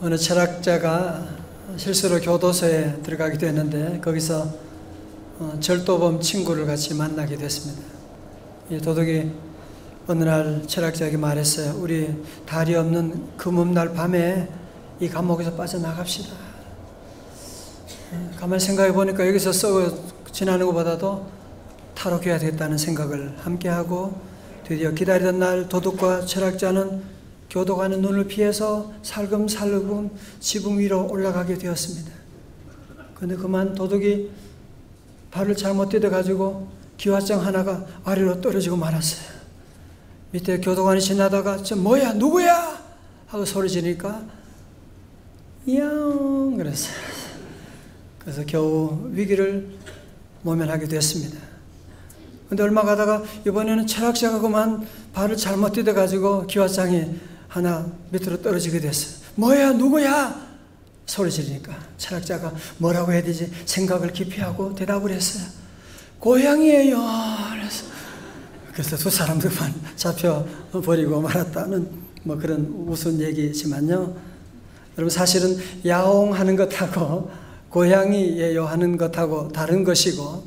어느 철학자가 실수로 교도소에 들어가게 됐는데 거기서 절도범 친구를 같이 만나게 됐습니다. 이 도둑이 어느 날 철학자에게 말했어요. 우리 달이 없는 금음날 밤에 이 감옥에서 빠져나갑시다. 가만히 생각해 보니까 여기서 썩어 지나는 것보다도 탈옥해야 되겠다는 생각을 함께하고 드디어 기다리던 날 도둑과 철학자는 교도관의 눈을 피해서 살금살금 지붕 위로 올라가게 되었습니다. 그런데 그만 도둑이 발을 잘못 디뎌가지고 기와장 하나가 아래로 떨어지고 말았어요. 밑에 교도관이 지나다가 저 뭐야 누구야 하고 소리 지르니까 야옹 그랬어요. 그래서 겨우 위기를 모면하게 됐습니다. 근데 얼마 가다가 이번에는 철학자가 그만 발을 잘못 디뎌가지고 기와장이 하나 밑으로 떨어지게 됐어요. 뭐야 누구야 소리 지르니까 철학자가 뭐라고 해야 되지 생각을 깊이 하고 대답을 했어요. 고양이에요. 그래서 두 사람들만 잡혀버리고 말았다는 뭐 그런 우스운 얘기지만요. 여러분 사실은 야옹하는 것하고 고양이예요 하는 것하고 다른 것이고,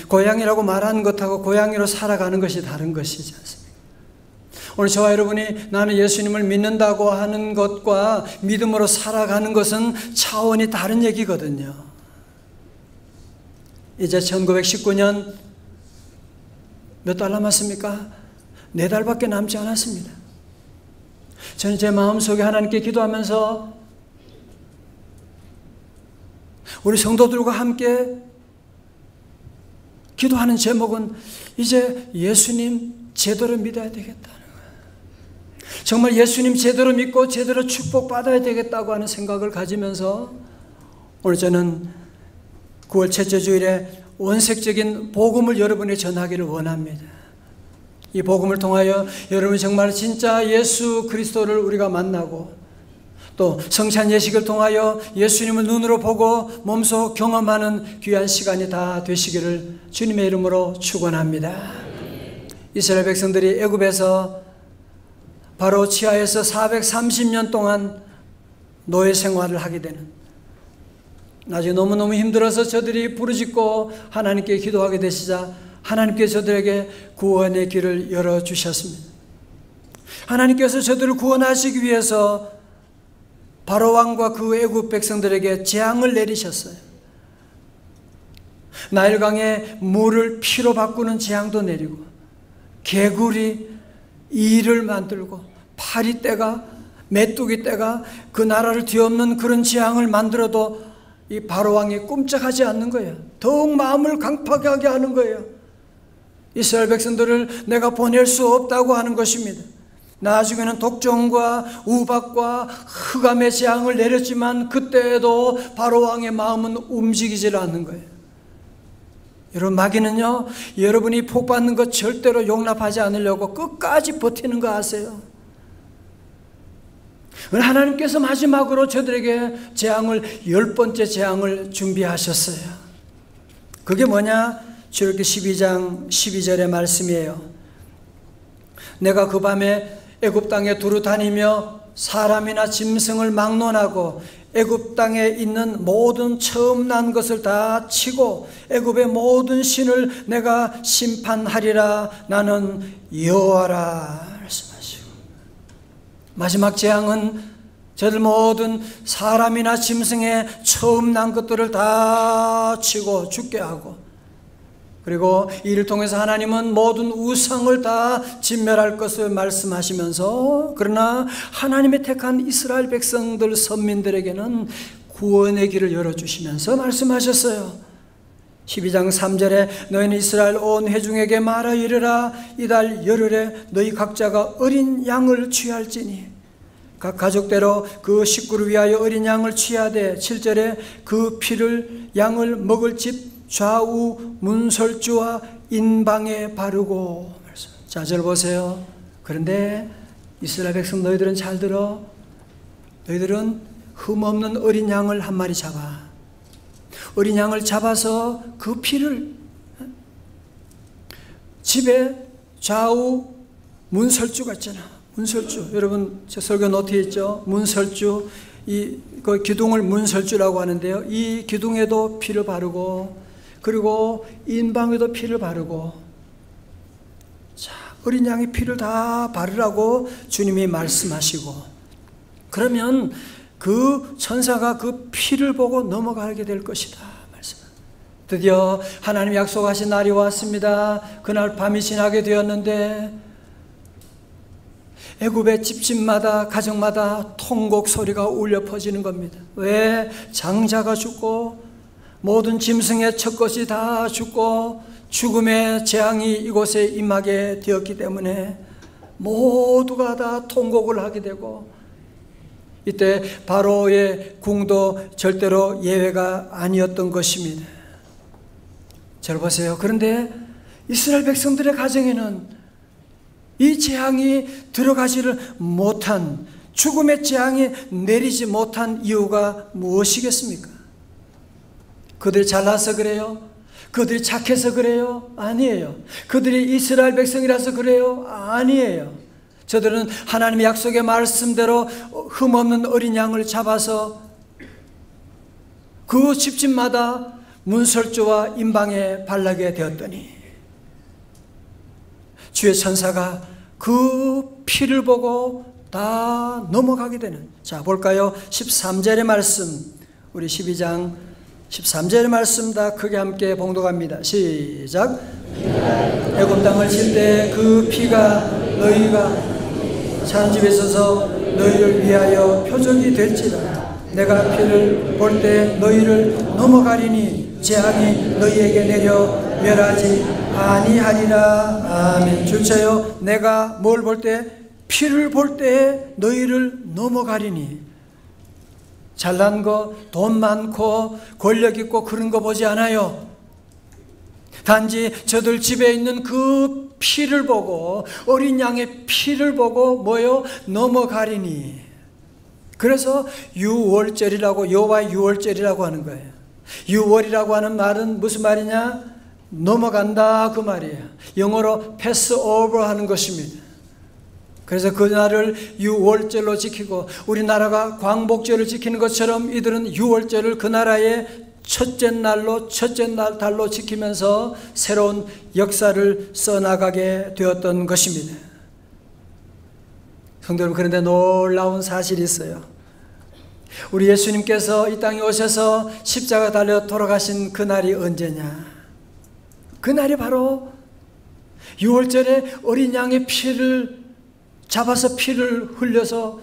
고양이라고 말하는 것하고 고양이로 살아가는 것이 다른 것이지 않습니까? 오늘 저와 여러분이 나는 예수님을 믿는다고 하는 것과 믿음으로 살아가는 것은 차원이 다른 얘기거든요. 이제 1919년 몇 달 남았습니까? 4달밖에 남지 않았습니다. 저는 제 마음속에 하나님께 기도하면서 우리 성도들과 함께 기도하는 제목은 이제 예수님 제대로 믿어야 되겠다는 거예요. 정말 예수님 제대로 믿고 제대로 축복받아야 되겠다고 하는 생각을 가지면서 오늘 저는 9월 첫째 주일에 원색적인 복음을 여러분에게 전하기를 원합니다. 이 복음을 통하여 여러분이 정말 진짜 예수 그리스도를 우리가 만나고 또 성찬 예식을 통하여 예수님을 눈으로 보고 몸소 경험하는 귀한 시간이 다 되시기를 주님의 이름으로 축원합니다. 이스라엘 백성들이 애굽에서 바로 지하에서 430년 동안 노예 생활을 하게 되는, 나중에 너무너무 힘들어서 저들이 부르짖고 하나님께 기도하게 되시자 하나님께서 저들에게 구원의 길을 열어주셨습니다. 하나님께서 저들을 구원하시기 위해서 바로왕과 그 애굽 백성들에게 재앙을 내리셨어요. 나일강의 물을 피로 바꾸는 재앙도 내리고, 개구리, 이를 만들고, 파리떼가, 메뚜기떼가 그 나라를 뒤엎는 그런 재앙을 만들어도 이 바로왕이 꼼짝하지 않는 거예요. 더욱 마음을 강팍하게 하는 거예요. 이스라엘 백성들을 내가 보낼 수 없다고 하는 것입니다. 나중에는 독종과 우박과 흑암의 재앙을 내렸지만 그때에도 바로왕의 마음은 움직이질 않는 거예요. 여러분, 마귀는요, 여러분이 복받는 것 절대로 용납하지 않으려고 끝까지 버티는 거 아세요? 하나님께서 마지막으로 저들에게 재앙을 10번째 재앙을 준비하셨어요. 그게 뭐냐? 출애굽기 12장 12절의 말씀이에요. 내가 그 밤에 애굽 땅에 두루 다니며 사람이나 짐승을 막론하고 애굽 땅에 있는 모든 처음 난 것을 다 치고 애굽의 모든 신을 내가 심판하리라. 나는 여호와라 말씀하시고, 마지막 재앙은 저들 모든 사람이나 짐승의 처음 난 것들을 다 치고 죽게 하고, 그리고 이를 통해서 하나님은 모든 우상을 다 진멸할 것을 말씀하시면서, 그러나 하나님의 택한 이스라엘 백성들 선민들에게는 구원의 길을 열어주시면서 말씀하셨어요. 12장 3절에 너희는 이스라엘 온 회중에게 말하 이르라. 이달 열흘에 너희 각자가 어린 양을 취할지니 각 가족대로 그 식구를 위하여 어린 양을 취하되, 7절에 그 피를 양을 먹을 집 좌우 문설주와 인방에 바르고. 자, 절 보세요. 그런데 이스라엘 백성 너희들은 잘 들어. 너희들은 흠없는 어린 양을 한 마리 잡아. 어린 양을 잡아서 그 피를 집에 좌우 문설주가 있잖아. 문설주. 여러분, 제 설교 노트에 있죠? 문설주. 그 기둥을 문설주라고 하는데요. 이 기둥에도 피를 바르고, 그리고 인방에도 피를 바르고, 자, 어린 양의 피를 다 바르라고 주님이 말씀하시고, 그러면 그 천사가 그 피를 보고 넘어가게 될 것이다. 드디어 하나님 약속하신 날이 왔습니다. 그날 밤이 지나게 되었는데 애굽의 집집마다 가정마다 통곡 소리가 울려 퍼지는 겁니다. 왜? 장자가 죽고 모든 짐승의 첫것이 다 죽고 죽음의 재앙이 이곳에 임하게 되었기 때문에 모두가 다 통곡을 하게 되고, 이때 바로의 궁도 절대로 예외가 아니었던 것입니다. 잘 보세요. 그런데 이스라엘 백성들의 가정에는 이 재앙이 들어가지를 못한, 죽음의 재앙이 내리지 못한 이유가 무엇이겠습니까? 그들이 잘나서 그래요? 그들이 착해서 그래요? 아니에요. 그들이 이스라엘 백성이라서 그래요? 아니에요. 저들은 하나님의 약속의 말씀대로 흠없는 어린 양을 잡아서 그 집집마다 문설주와 인방에 발라게 되었더니 주의 천사가 그 피를 보고 다 넘어가게 되는. 자, 볼까요? 13절의 말씀, 우리 12장 13절의 말씀 다 크게 함께 봉독합니다. 시작. 애굽 땅을 칠 때 그 피가 너희가 사는 집에 있어서 너희를 위하여 표적이 될지라. 내가 피를 볼 때 너희를 넘어가리니 재앙이 너희에게 내려 멸하지 아니하리라. 아멘. 줄차요. 내가 뭘 볼 때? 피를 볼 때 너희를 넘어가리니. 잘난 거, 돈 많고 권력 있고 그런 거 보지 않아요. 단지 저들 집에 있는 그 피를 보고, 어린 양의 피를 보고 뭐요? 넘어가리니. 그래서 유월절이라고, 여호와의 유월절이라고 하는 거예요. 유월이라고 하는 말은 무슨 말이냐? 넘어간다 그 말이에요. 영어로 pass over 하는 것입니다. 그래서 그날을 유월절로 지키고, 우리나라가 광복절을 지키는 것처럼 이들은 유월절을 그 나라의 첫째 날로, 첫째 달로 지키면서 새로운 역사를 써나가게 되었던 것입니다. 성도 여러분, 그런데 놀라운 사실이 있어요. 우리 예수님께서 이 땅에 오셔서 십자가 달려 돌아가신 그날이 언제냐? 그날이 바로 유월절에 어린 양의 피를 잡아서 피를 흘려서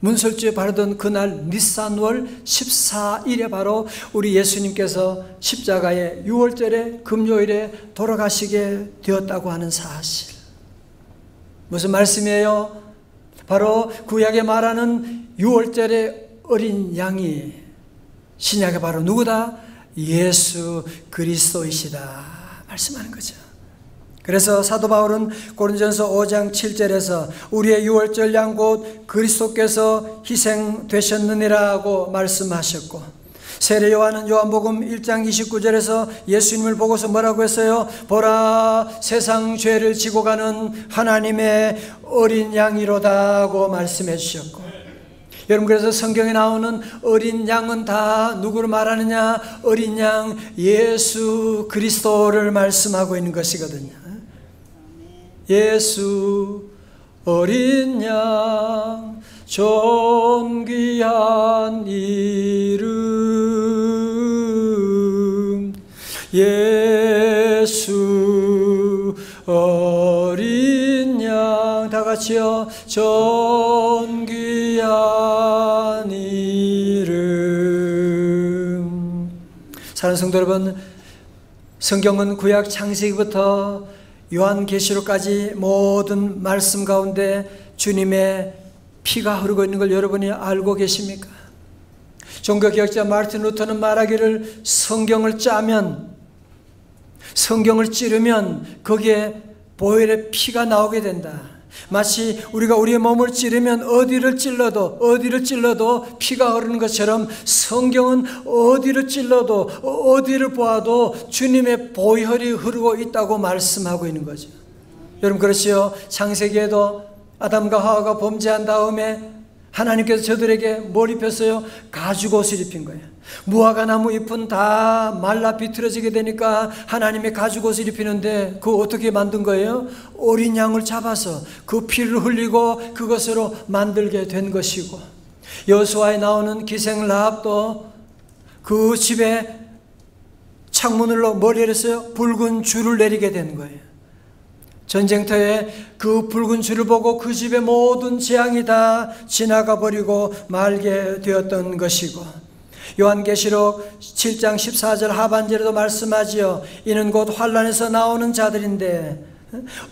문설주에 바르던 그날 니산월 14일에 바로 우리 예수님께서 십자가에 유월절에 금요일에 돌아가시게 되었다고 하는 사실. 무슨 말씀이에요? 바로 구약에 말하는 유월절의 어린 양이 신약에 바로 누구다? 예수 그리스도이시다 말씀하는 거죠. 그래서 사도 바울은 고린전서 5장 7절에서 우리의 유월절 양 곧 그리스도께서 희생되셨느니라고 말씀하셨고, 세례 요한은 요한복음 1장 29절에서 예수님을 보고서 뭐라고 했어요? 보라, 세상 죄를 지고 가는 하나님의 어린 양이로다고 말씀해 주셨고, 여러분, 그래서 성경에 나오는 어린 양은 다 누구를 말하느냐? 어린 양 예수 그리스도를 말씀하고 있는 것이거든요. 예수 어린 양 존귀한 이름, 예수 어린 양, 다 같이요. 존귀한 이름. 사랑하는 성도 여러분, 성경은 구약 창세기부터 요한계시록까지 모든 말씀 가운데 주님의 피가 흐르고 있는 걸 여러분이 알고 계십니까? 종교개혁자 마르틴 루터는 말하기를 성경을 짜면, 성경을 찌르면 거기에 보혈의 피가 나오게 된다. 마치 우리가 우리의 몸을 찌르면 어디를 찔러도 피가 흐르는 것처럼 성경은 어디를 찔러도 어디를 보아도 주님의 보혈이 흐르고 있다고 말씀하고 있는 거죠. 여러분, 그렇지요? 창세기에도 아담과 하와가 범죄한 다음에 하나님께서 저들에게 뭘 입혔어요? 가죽옷을 입힌 거예요. 무화과 나무 잎은 다 말라 비틀어지게 되니까 하나님의 가죽옷을 입히는데 그거 어떻게 만든 거예요? 어린 양을 잡아서 그 피를 흘리고 그것으로 만들게 된 것이고, 여호수아에 나오는 기생 라합도 그 집에 창문으로 뭘 내렸어요? 붉은 줄을 내리게 된 거예요. 전쟁터에 그 붉은 줄을 보고 그 집의 모든 재앙이 다 지나가 버리고 말게 되었던 것이고, 요한계시록 7장 14절 하반절에도 말씀하지요. 이는 곧 환란에서 나오는 자들인데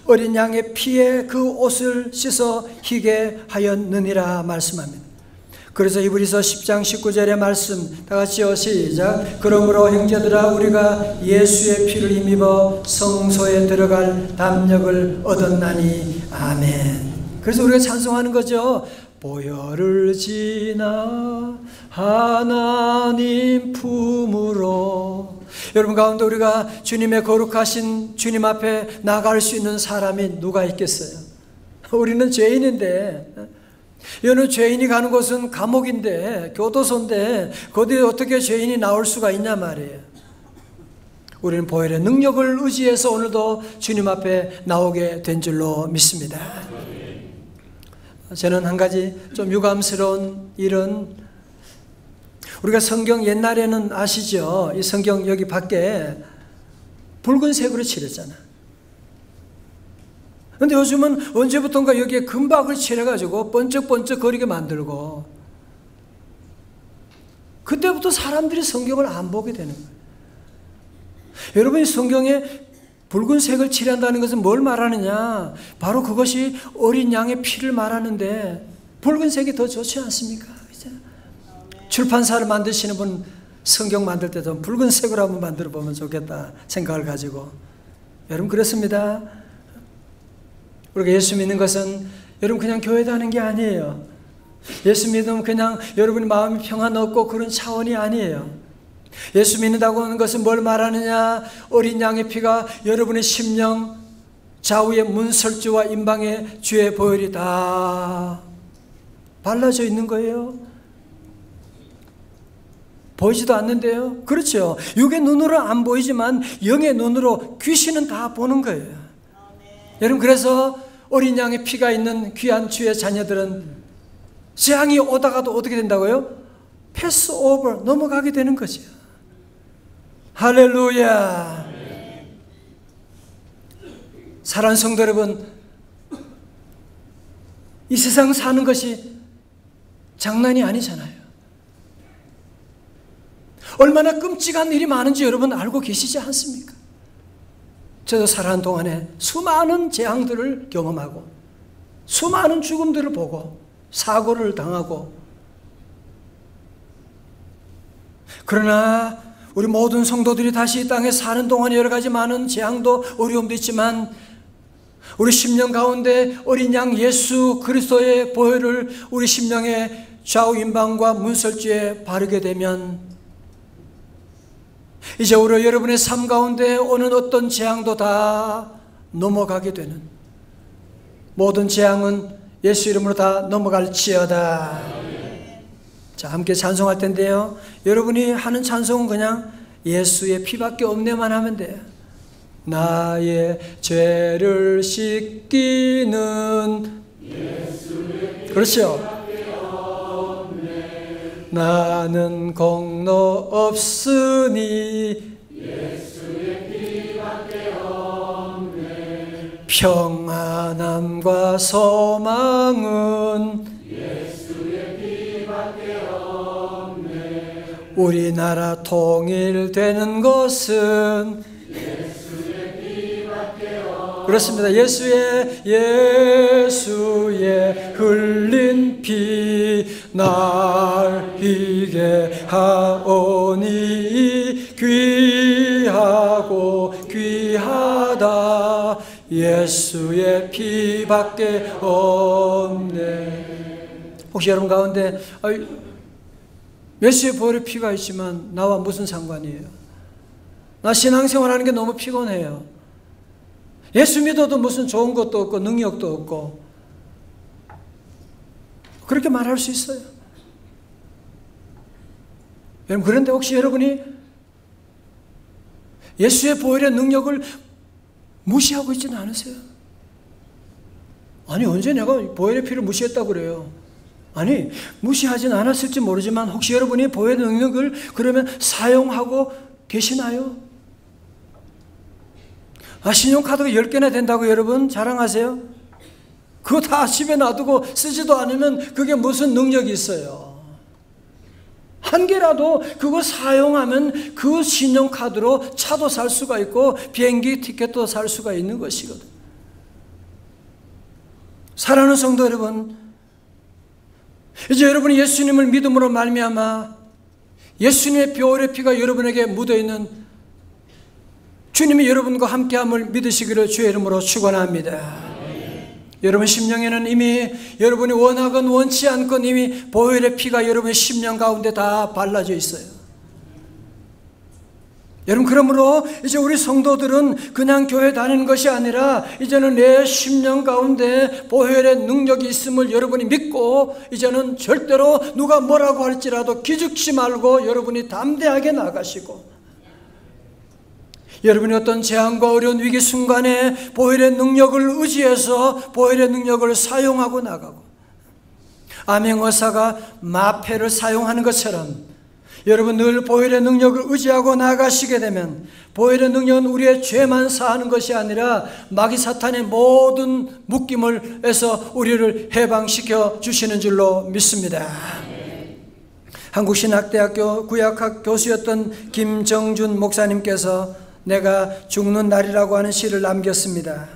어린 양의 피에 그 옷을 씻어 희게 하였느니라 말씀합니다. 그래서 이브리서 10장 19절의 말씀 다 같이요, 시작. 그러므로 형제들아, 우리가 예수의 피를 힘입어 성소에 들어갈 담력을 얻었나니. 아멘. 그래서 우리가 찬송하는 거죠. 보혈을 지나 하나님 품으로. 여러분 가운데 우리가 주님의 거룩하신 주님 앞에 나갈 수 있는 사람이 누가 있겠어요? 우리는 죄인인데, 여느 죄인이 가는 곳은 감옥인데, 교도소인데 거기에 어떻게 죄인이 나올 수가 있냐 말이에요. 우리는 보혈의 능력을 의지해서 오늘도 주님 앞에 나오게 된 줄로 믿습니다. 저는 한 가지 좀 유감스러운 일은, 우리가 성경 옛날에는 아시죠? 이 성경 여기 밖에 붉은색으로 칠했잖아. 근데 요즘은 언제부턴가 여기에 금박을 칠해가지고 번쩍번쩍 거리게 만들고, 그때부터 사람들이 성경을 안 보게 되는 거예요. 여러분이 성경에 붉은색을 칠한다는 것은 뭘 말하느냐? 바로 그것이 어린 양의 피를 말하는데, 붉은색이 더 좋지 않습니까? 그죠? 출판사를 만드시는 분 성경 만들 때도 붉은색으로 한번 만들어 보면 좋겠다 생각을 가지고, 여러분 그렇습니다. 우리가 예수 믿는 것은 여러분 그냥 교회 다니는 게 아니에요. 예수 믿으면 그냥 여러분의 마음이 평안 얻고 그런 차원이 아니에요. 예수 믿는다고 하는 것은 뭘 말하느냐? 어린 양의 피가 여러분의 심령 좌우의 문설주와 임방의 주의 보혈이 다 발라져 있는 거예요. 보이지도 않는데요. 그렇죠. 육의 눈으로 안 보이지만 영의 눈으로 귀신은 다 보는 거예요. 여러분 그래서 어린 양의 피가 있는 귀한 주의 자녀들은 재앙이 오다가도 어떻게 된다고요? 패스 오버, 넘어가게 되는 거죠. 할렐루야. 사랑하는 성도 여러분, 이 세상 사는 것이 장난이 아니잖아요. 얼마나 끔찍한 일이 많은지 여러분 알고 계시지 않습니까? 저도 살아가는 동안에 수많은 재앙들을 경험하고 수많은 죽음들을 보고 사고를 당하고, 그러나 우리 모든 성도들이 다시 이 땅에 사는 동안에 여러 가지 많은 재앙도 어려움도 있지만, 우리 심령 가운데 어린 양 예수 그리스도의 보혈을 우리 심령의 좌우 임방과 문설주에 바르게 되면 이제 우리 여러분의 삶 가운데 오는 어떤 재앙도 다 넘어가게 되는, 모든 재앙은 예수 이름으로 다 넘어갈지어다. 자, 함께 찬송할 텐데요, 여러분이 하는 찬송은 그냥 예수의 피밖에 없네만 하면 돼요. 나의 죄를 씻기는 예수의 피, 그렇죠. 나는 공로 없으니 예수의 피밖에 없네. 평안함과 소망은 예수의 피밖에 없네. 우리나라 통일되는 것은 예수의 피밖에 없네. 그렇습니다. 예수의 흘린 피 날 이게 하오니 귀하고 귀하다. 예수의 피밖에 없네. 혹시 여러분 가운데 예수의 보혈의 피가 있지만 나와 무슨 상관이에요? 나 신앙생활하는 게 너무 피곤해요. 예수 믿어도 무슨 좋은 것도 없고 능력도 없고 그렇게 말할 수 있어요. 여러분, 그런데 혹시 여러분이 예수의 보혈의 능력을 무시하고 있지는 않으세요? 아니, 언제 내가 보혈의 피를 무시했다고 그래요? 아니, 무시하진 않았을지 모르지만 혹시 여러분이 보혈의 능력을 그러면 사용하고 계시나요? 신용카드가 10개나 된다고 여러분 자랑하세요? 그거 다 집에 놔두고 쓰지도 않으면 그게 무슨 능력이 있어요? 한 개라도 그거 사용하면 그 신용카드로 차도 살 수가 있고 비행기 티켓도 살 수가 있는 것이거든. 사랑하는 성도 여러분, 이제 여러분이 예수님을 믿음으로 말미암아 예수님의 보혈의 피가 여러분에게 묻어있는 주님이 여러분과 함께함을 믿으시기를 주의 이름으로 축원합니다. 여러분 심령에는 이미 여러분이 원하건 원치 않건 이미 보혈의 피가 여러분의 심령 가운데 다 발라져 있어요. 여러분, 그러므로 이제 우리 성도들은 그냥 교회 다니는 것이 아니라 이제는 내 심령 가운데 보혈의 능력이 있음을 여러분이 믿고 이제는 절대로 누가 뭐라고 할지라도 기죽지 말고 여러분이 담대하게 나가시고, 여러분이 어떤 재앙과 어려운 위기 순간에 보혈의 능력을 의지해서 보혈의 능력을 사용하고 나가고, 암행어사가 마패를 사용하는 것처럼 여러분 늘 보혈의 능력을 의지하고 나가시게 되면 보혈의 능력은 우리의 죄만 사하는 것이 아니라 마귀 사탄의 모든 묶임을 해서 우리를 해방시켜 주시는 줄로 믿습니다. 한국신학대학교 구약학 교수였던 김정준 목사님께서 내가 죽는 날이라고 하는 시를 남겼습니다.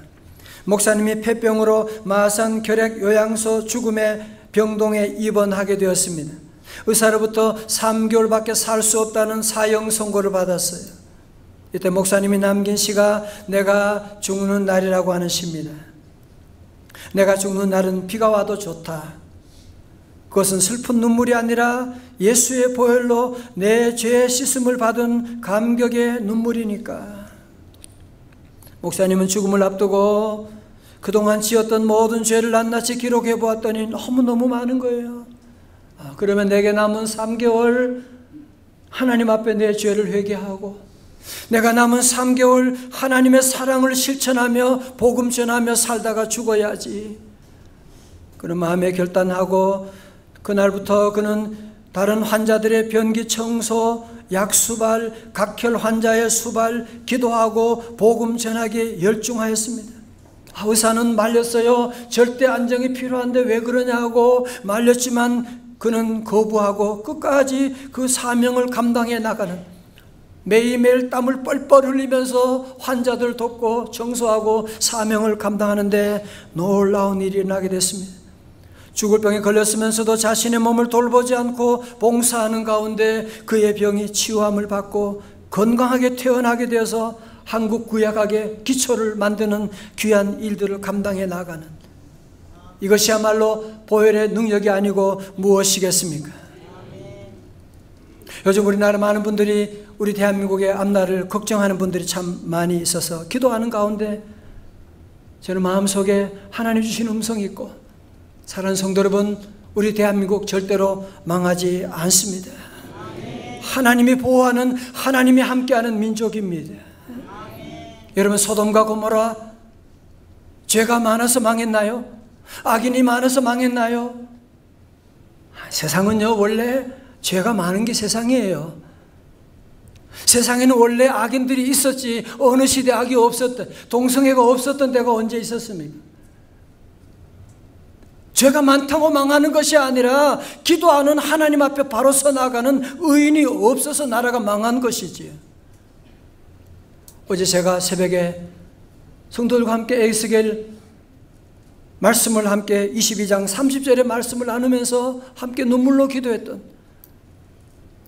목사님이 폐병으로 마산 결핵 요양소 죽음의 병동에 입원하게 되었습니다. 의사로부터 3개월밖에 살 수 없다는 사형 선고를 받았어요. 이때 목사님이 남긴 시가 내가 죽는 날이라고 하는 시입니다. 내가 죽는 날은 비가 와도 좋다. 그것은 슬픈 눈물이 아니라 예수의 보혈로 내 죄의 씻음을 받은 감격의 눈물이니까. 목사님은 죽음을 앞두고 그동안 지었던 모든 죄를 낱낱이 기록해 보았더니 너무너무 많은 거예요. 그러면 내게 남은 3개월 하나님 앞에 내 죄를 회개하고, 내가 남은 3개월 하나님의 사랑을 실천하며 복음 전하며 살다가 죽어야지. 그런 마음에 결단하고 그날부터 그는 다른 환자들의 변기 청소, 약 수발, 각혈 환자의 수발, 기도하고 복음 전하기에 열중하였습니다. 의사는 말렸어요. 절대 안정이 필요한데 왜 그러냐고 말렸지만 그는 거부하고 끝까지 그 사명을 감당해 나가는, 매일매일 땀을 뻘뻘 흘리면서 환자들 돕고 청소하고 사명을 감당하는데 놀라운 일이 나게 됐습니다. 죽을 병에 걸렸으면서도 자신의 몸을 돌보지 않고 봉사하는 가운데 그의 병이 치유함을 받고 건강하게 퇴원하게 되어서 한국 구약학의 기초를 만드는 귀한 일들을 감당해 나가는, 이것이야말로 보혈의 능력이 아니고 무엇이겠습니까? 요즘 우리나라 많은 분들이 우리 대한민국의 앞날을 걱정하는 분들이 참 많이 있어서 기도하는 가운데 저는 마음속에 하나님 주신 음성이 있고, 사랑하는 성도 여러분, 우리 대한민국 절대로 망하지 않습니다. 하나님이 보호하는, 하나님이 함께하는 민족입니다. 여러분, 소돔과 고모라 죄가 많아서 망했나요? 악인이 많아서 망했나요? 세상은요, 원래 죄가 많은 게 세상이에요. 세상에는 원래 악인들이 있었지 어느 시대 악이 없었던, 동성애가 없었던 데가 언제 있었습니까? 죄가 많다고 망하는 것이 아니라 기도하는 하나님 앞에 바로 서 나가는 의인이 없어서 나라가 망한 것이지. 어제 제가 새벽에 성도들과 함께 에스겔 말씀을 함께 22장 30절의 말씀을 나누면서 함께 눈물로 기도했던,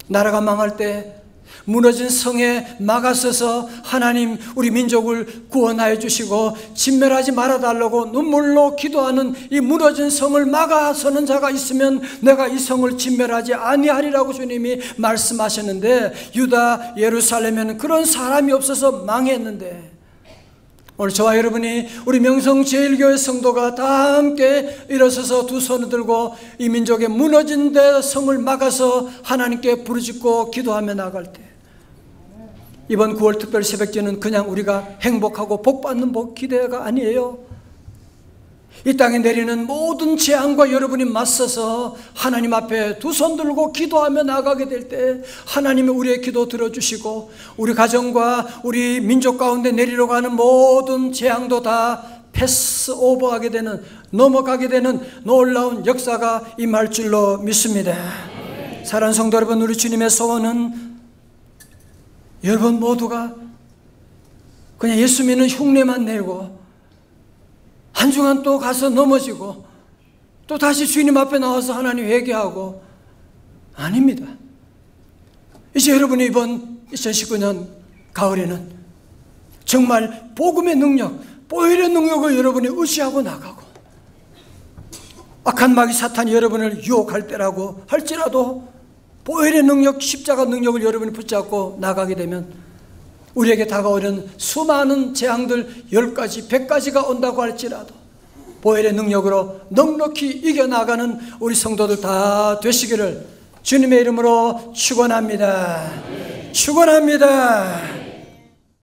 나라가 망할 때 무너진 성에 막아서서 하나님 우리 민족을 구원하여 주시고 진멸하지 말아달라고 눈물로 기도하는 이 무너진 성을 막아서는 자가 있으면 내가 이 성을 진멸하지 아니하리라고 주님이 말씀하셨는데, 유다 예루살렘에는 그런 사람이 없어서 망했는데 오늘 저와 여러분이 우리 명성제일교회 성도가 다 함께 일어서서 두 손을 들고 이 민족의 무너진 데 성을 막아서 하나님께 부르짖고 기도하며 나갈 때, 이번 9월 특별 새벽제는 그냥 우리가 행복하고 복받는 기대가 아니에요. 이 땅에 내리는 모든 재앙과 여러분이 맞서서 하나님 앞에 두 손 들고 기도하며 나가게 될 때 하나님이 우리의 기도 들어주시고 우리 가정과 우리 민족 가운데 내리러 가는 모든 재앙도 다 패스 오버하게 되는, 넘어가게 되는 놀라운 역사가 임할 줄로 믿습니다. 사랑하는 성도 여러분, 우리 주님의 소원은 여러분 모두가 그냥 예수 믿는 흉내만 내고 한 주간 또 가서 넘어지고 또 다시 주님 앞에 나와서 하나님 회개하고, 아닙니다. 이제 여러분이 이번 2019년 가을에는 정말 복음의 능력, 보혈의 능력을 여러분이 의지하고 나가고, 악한 마귀 사탄이 여러분을 유혹할 때라고 할지라도 보혈의 능력, 십자가 능력을 여러분이 붙잡고 나가게 되면 우리에게 다가오는 수많은 재앙들 10가지, 100가지가 온다고 할지라도 보혈의 능력으로 넉넉히 이겨나가는 우리 성도들 다 되시기를 주님의 이름으로 축원합니다. 축원합니다.